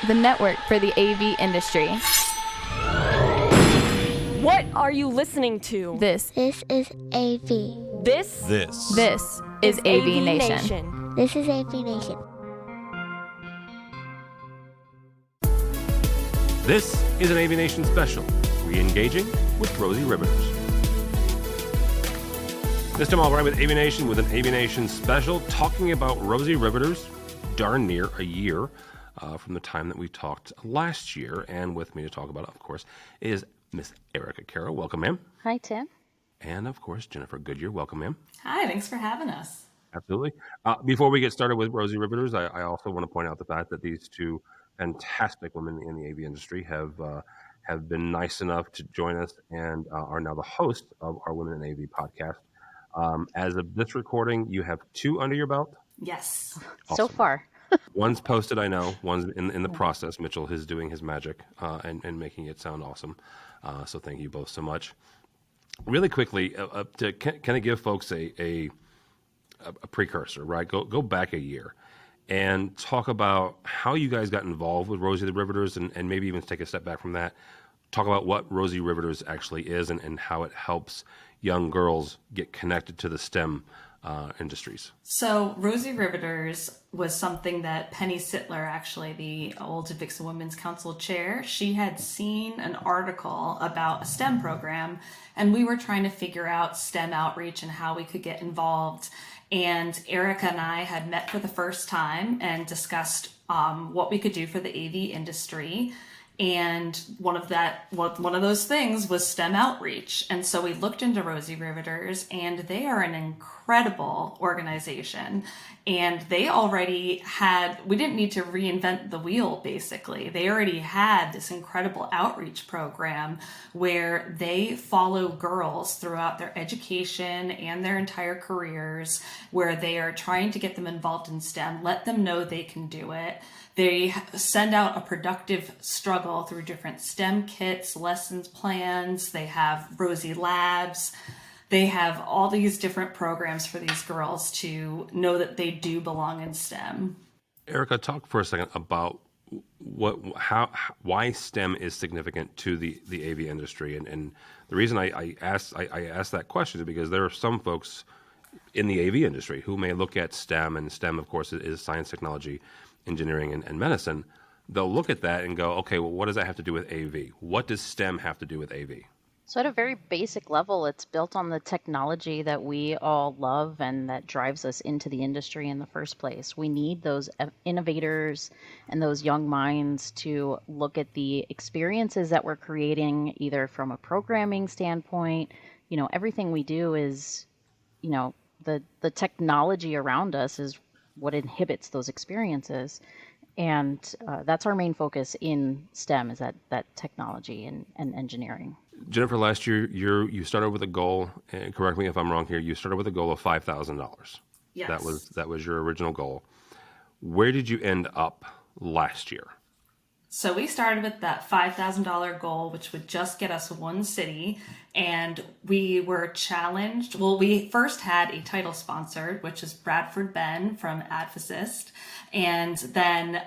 the network for the AV industry. What are you listening to? This is AV. This is AVNation. This is AVNation. This is an AVNation special, re-engaging with Rosie Riveters. This time I'll ride with AVNation with an AVNation special talking about Rosie Riveters, darn near a year from the time that we talked last year. And with me to talk about it, of course, is Miss Erica Carroll. Welcome, ma'am. Hi, Tim. And, of course, Jennifer Goodyer. Welcome, ma'am. Hi, thanks for having us. Absolutely. Before we get started with Rosie Riveters, I also want to point out the fact that these two fantastic women in the AV industry have been nice enough to join us and are now the host of our Women in AV podcast. As of this recording, you have 2 under your belt? Yes. Awesome. So far. One's posted, I know. One's in the process. Mitchell is doing his magic and making it sound awesome. So thank you both so much. Really quickly, to kind of give folks a precursor, right? Go back a year and talk about how you guys got involved with Rosie the Riveters and maybe even take a step back from that. Talk about what Rosie Riveters actually is and how it helps young girls get connected to the STEM industries. So Rosie Riveters was something that Penny Sittler, actually the old Vixen Women's Council chair, she had seen an article about a STEM program, and we were trying to figure out STEM outreach and how we could get involved. And Erica and I had met for the first time and discussed what we could do for the AV industry. And one of those things was STEM outreach. And so we looked into Rosie Riveters, and they are an incredible organization. And they already we didn't need to reinvent the wheel, basically. They already had this incredible outreach program where they follow girls throughout their education and their entire careers, where they are trying to get them involved in STEM, let them know they can do it. They send out a productive struggle through different STEM kits, lessons plans. They have Rosie Labs. They have all these different programs for these girls to know that they do belong in STEM. Erica, talk for a second about why STEM is significant to the AV industry. And the reason I asked that question is because there are some folks in the AV industry who may look at STEM, and STEM, of course, is science, technology, engineering, and medicine. They'll look at that and go, okay, well, what does that have to do with AV? What does STEM have to do with AV? So at a very basic level, it's built on the technology that we all love and that drives us into the industry in the first place. We need those innovators and those young minds to look at the experiences that we're creating, either from a programming standpoint. You know, everything we do is, you know, the technology around us is what inhibits those experiences. And that's our main focus in STEM, is that technology and engineering. Jennifer, last year you started with a goal, and correct me if I'm wrong here, you started with a goal of $5,000. Yes. That was your original goal. Where did you end up last year? So we started with that $5,000 goal, which would just get us one city. And we were challenged. Well, we first had a title sponsor, which is Bradford Ben from Advocist. And then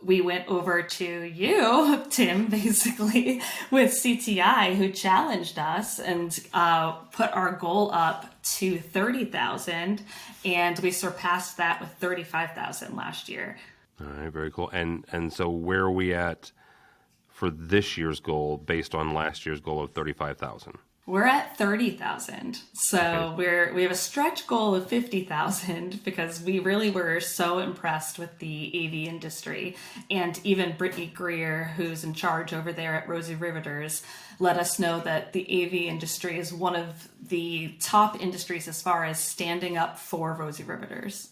we went over to you, Tim, basically, with CTI, who challenged us and put our goal up to $30,000. And we surpassed that with $35,000 last year. All right, very cool. And so where are we at for this year's goal based on last year's goal of $35,000? We're at $30,000. So Okay. we have a stretch goal of $50,000 because we really were so impressed with the AV industry. And even Brittany Greer, who's in charge over there at Rosie Riveters, let us know that the AV industry is one of the top industries as far as standing up for Rosie Riveters.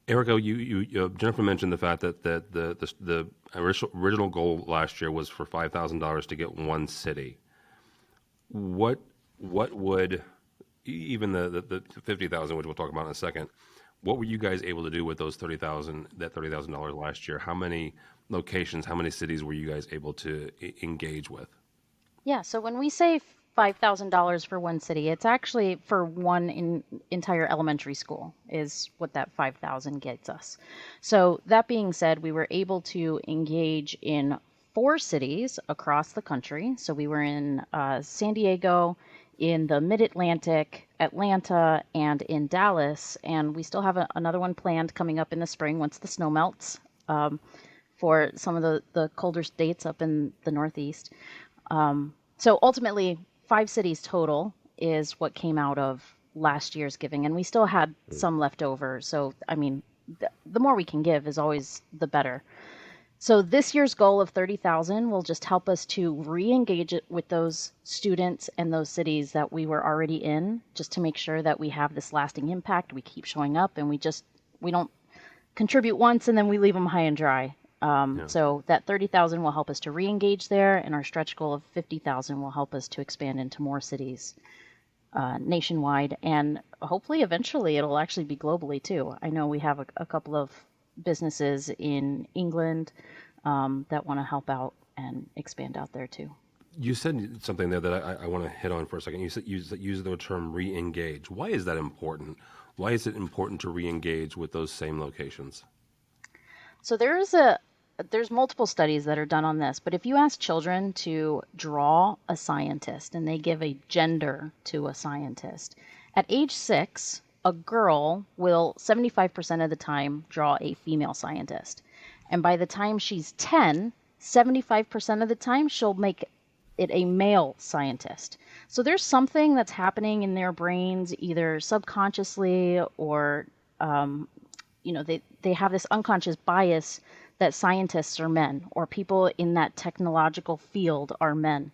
Erica, Jennifer mentioned the fact that the original goal last year was for $5,000 to get one city. What would, even the $50,000, which we'll talk about in a second, what were you guys able to do with those $30,000 last year? How many locations, how many cities were you guys able to engage with? Yeah, so when we say $5,000 for one city. It's actually for one entire elementary school is what that 5,000 gets us. So that being said, we were able to engage in 4 cities across the country. So we were in San Diego, in the Mid-Atlantic, Atlanta, and in Dallas. And we still have another one planned coming up in the spring once the snow melts for some of the colder states up in the Northeast. So ultimately, 5 cities total is what came out of last year's giving, and we still had some left over. So, I mean, the more we can give is always the better. So this year's goal of 30,000 will just help us to re-engage it with those students and those cities that we were already in, just to make sure that we have this lasting impact. We keep showing up, and we don't contribute once and then we leave them high and dry. So that 30,000 will help us to re-engage there, and our stretch goal of 50,000 will help us to expand into more cities nationwide, and hopefully eventually it'll actually be globally too. I know we have a couple of businesses in England that want to help out and expand out there too. You said something there that I want to hit on for a second. You said use the term re-engage. Why is that important? Why is it important to re-engage with those same locations? So there's multiple studies that are done on this, but if you ask children to draw a scientist and they give a gender to a scientist, at age 6, a girl will 75% of the time draw a female scientist. And by the time she's 10, 75% of the time she'll make it a male scientist. So there's something that's happening in their brains, either subconsciously or, they have this unconscious bias that scientists are men, or people in that technological field are men.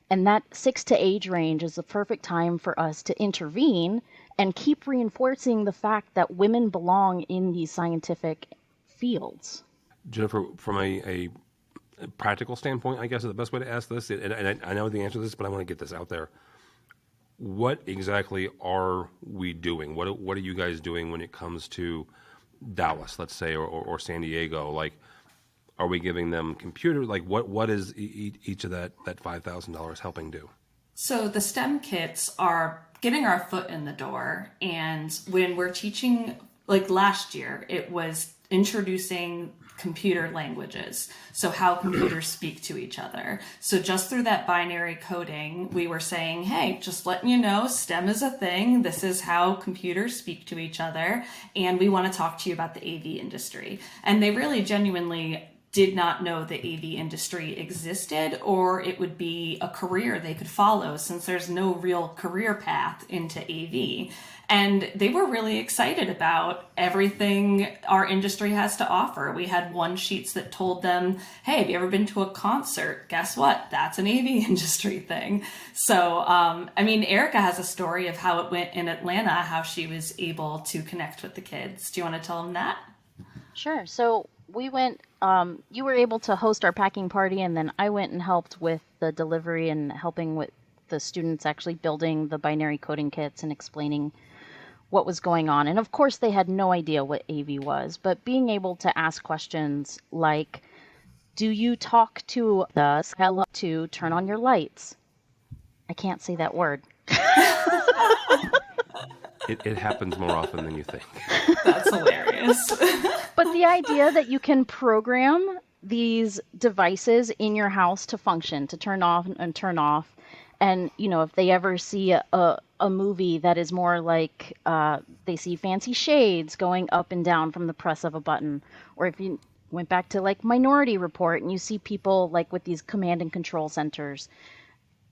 And that 6 to age range is the perfect time for us to intervene and keep reinforcing the fact that women belong in these scientific fields. Jennifer, from a practical standpoint, I guess is the best way to ask this, and I know the answer to this, but I want to get this out there. What exactly are we doing? What are you guys doing when it comes to Dallas, let's say, or San Diego? Like, are we giving them computers? Like, what is each of that $5,000 helping do? So the STEM kits are getting our foot in the door. And when we're teaching, like last year, it was introducing computer languages. So how computers speak to each other. So just through that binary coding, we were saying, hey, just letting you know, STEM is a thing. This is how computers speak to each other. And we want to talk to you about the AV industry. And they really genuinely did not know the AV industry existed, or it would be a career they could follow, since there's no real career path into AV. And they were really excited about everything our industry has to offer. We had one sheets that told them, hey, have you ever been to a concert? Guess what? That's an AV industry thing. So, Erica has a story of how it went in Atlanta, how she was able to connect with the kids. Do you want to tell them that? Sure. So we went, you were able to host our packing party, and then I went and helped with the delivery and helping with the students actually building the binary coding kits and explaining what was going on. And of course, they had no idea what AV was, but being able to ask questions like, do you talk to the hello to turn on your lights? I can't say that word. It happens more often than you think. That's hilarious. But the idea that you can program these devices in your house to function, to turn off and turn off. And, if they ever see a movie that is more like they see fancy shades going up and down from the press of a button, or if you went back to like Minority Report and you see people like with these command and control centers,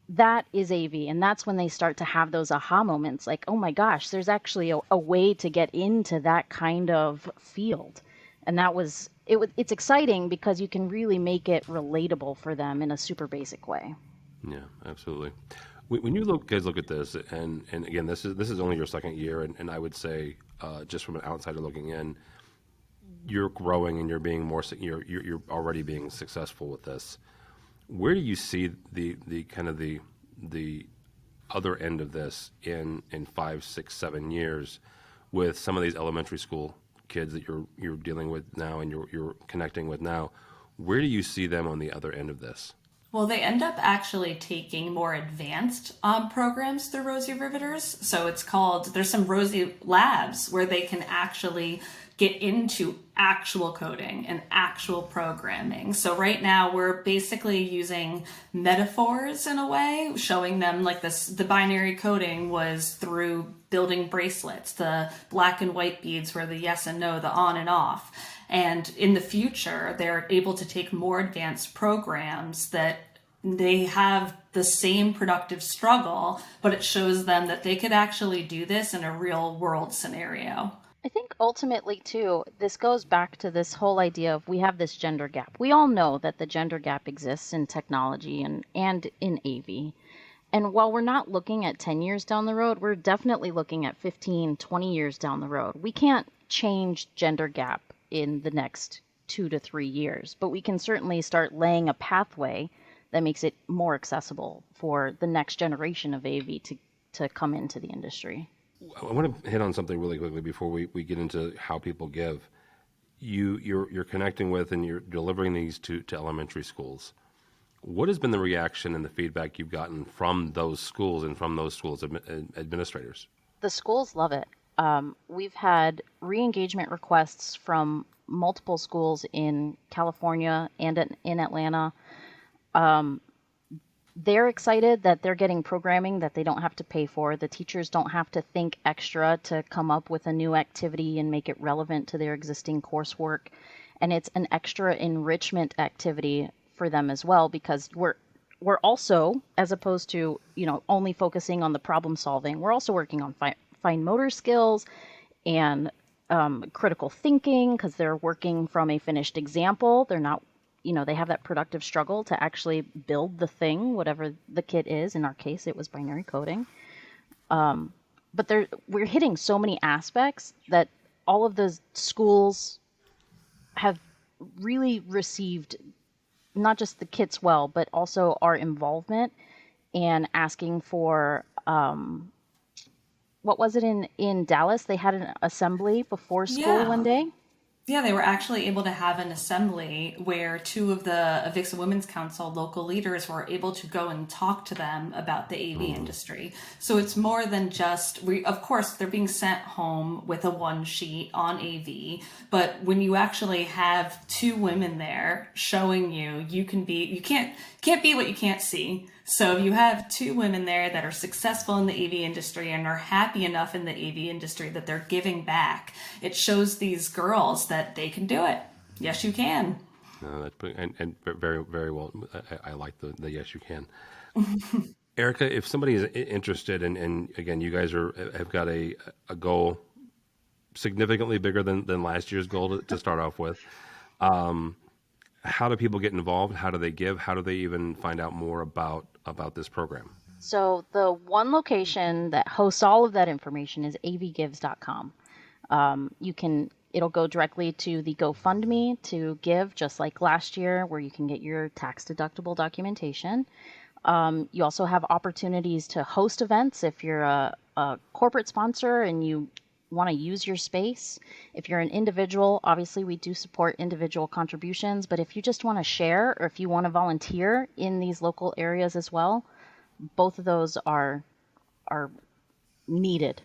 that is AV. And that's when they start to have those aha moments like, oh my gosh, there's actually a way to get into that kind of field. And it's exciting because you can really make it relatable for them in a super basic way. Yeah, absolutely. When you guys look at this, and again, this is only your second year, and I would say, just from an outsider looking in, you're growing and you're being more, you're already being successful with this. Where do you see the kind of the other end of this in 5, 6, 7 years with some of these elementary school kids that you're dealing with now and you're connecting with now? Where do you see them on the other end of this? Well, they end up actually taking more advanced programs through Rosie Riveters. So there's some Rosie labs where they can actually get into actual coding and actual programming. So right now we're basically using metaphors in a way, showing them like the binary coding was through building bracelets, the black and white beads were the yes and no, the on and off. And in the future, they're able to take more advanced programs that they have the same productive struggle, but it shows them that they could actually do this in a real world scenario. I think ultimately, too, this goes back to this whole idea of we have this gender gap. We all know that the gender gap exists in technology and in AV. And while we're not looking at 10 years down the road, we're definitely looking at 15, 20 years down the road. We can't change gender gap in the next 2 to 3 years, but we can certainly start laying a pathway that makes it more accessible for the next generation of AV to come into the industry. I want to hit on something really quickly before we get into how people give. You're connecting with and you're delivering these to elementary schools. What has been the reaction and the feedback you've gotten from those schools and from those schools' administrators? The schools love it. We've had re-engagement requests from multiple schools in California and in Atlanta. They're excited that they're getting programming that they don't have to pay for. The teachers don't have to think extra to come up with a new activity and make it relevant to their existing coursework. And it's an extra enrichment activity for them as well, because we're also, as opposed to, only focusing on the problem solving, we're also working on fine motor skills and critical thinking, because they're working from a finished example. They're not, they have that productive struggle to actually build the thing, whatever the kit is. In our case, it was binary coding. But we're hitting so many aspects that all of the schools have really received not just the kits well, but also our involvement and asking for, what was it in Dallas? They had an assembly before school one day. Yeah, they were actually able to have an assembly where two of the Avixa Women's Council local leaders were able to go and talk to them about the AV industry. So it's more than just, of course, they're being sent home with a one sheet on AV, but when you actually have two women there showing you can't be what you can't see. So you have two women there that are successful in the AV industry and are happy enough in the AV industry that they're giving back. It shows these girls that they can do it. Yes, you can. That's and very, very well. I like the yes, you can. Erica, if somebody is interested, and again, you guys have got a goal significantly bigger than last year's goal to start off with. How do people get involved? How do they give? How do they even find out more about this program? So the one location that hosts all of that information is avgives.com. It'll go directly to the GoFundMe to give, just like last year, where you can get your tax-deductible documentation. You also have opportunities to host events if you're a corporate sponsor and you want to use your space. If you're an individual, obviously we do support individual contributions, but if you just want to share or if you want to volunteer in these local areas as well, both of those are needed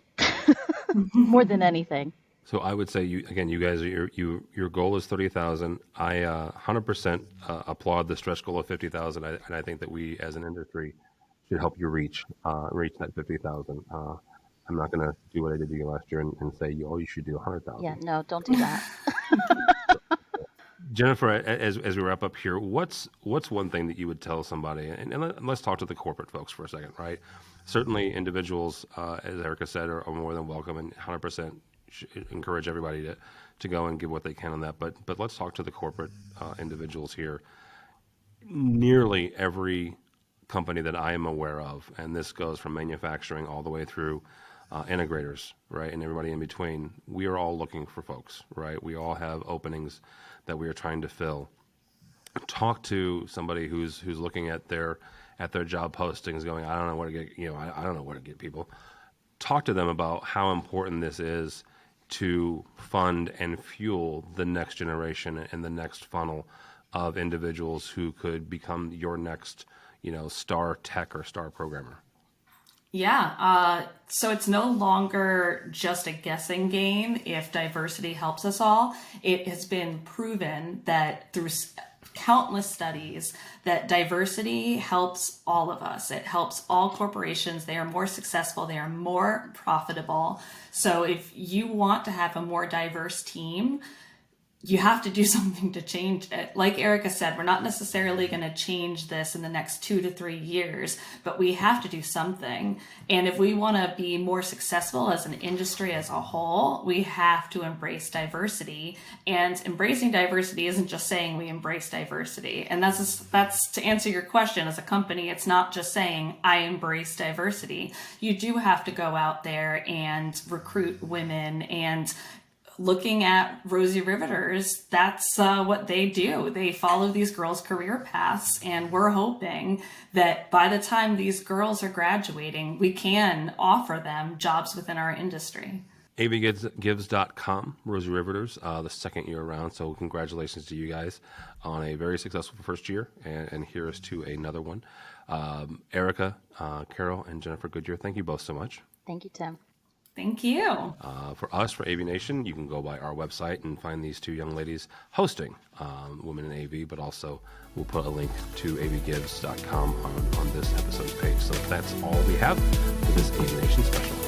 more than anything. So I would say you guys, your goal is 30,000. I 100% applaud the stretch goal of 50,000, and I think that we as an industry should help you reach that 50,000. I'm not going to do what I did to you last year and say, you should do 100,000. Yeah, no, don't do that. Jennifer, as we wrap up here, what's one thing that you would tell somebody? And let's talk to the corporate folks for a second, right? Certainly individuals, as Erica said, are more than welcome, and 100% encourage everybody to go and give what they can on that. But let's talk to the corporate individuals here. Nearly every company that I am aware of, and this goes from manufacturing all the way through integrators, right, and everybody in between, we are all looking for folks, right? We all have openings that we are trying to fill. Talk to somebody who's looking at their job postings, going, I don't know where to get, I don't know where to get people. Talk to them about how important this is to fund and fuel the next generation and the next funnel of individuals who could become your next, star tech or star programmer? Yeah, so it's no longer just a guessing game if diversity helps us all. It has been proven that through countless studies that diversity helps all of us. It helps all corporations. They are more successful. They are more profitable. So if you want to have a more diverse team, you have to do something to change it. Like Erica said, we're not necessarily going to change this in the next 2 to 3 years, but we have to do something. And if we want to be more successful as an industry as a whole, we have to embrace diversity. And embracing diversity isn't just saying we embrace diversity. And that's to answer your question. As a company, it's not just saying I embrace diversity. You do have to go out there and recruit women. And looking at Rosie Riveters, that's what they do. They follow these girls' career paths, and we're hoping that by the time these girls are graduating, we can offer them jobs within our industry. AVGives.com, Rosie Riveters, the second year around. So congratulations to you guys on a very successful first year, and here's to another one. Erica, Carroll, and Jennifer Goodyer, thank you both so much. Thank you, Tim. Thank you. For us, for AVNation, you can go by our website and find these two young ladies hosting Women in AV, but also we'll put a link to avgives.com on this episode's page. So that's all we have for this AVNation special.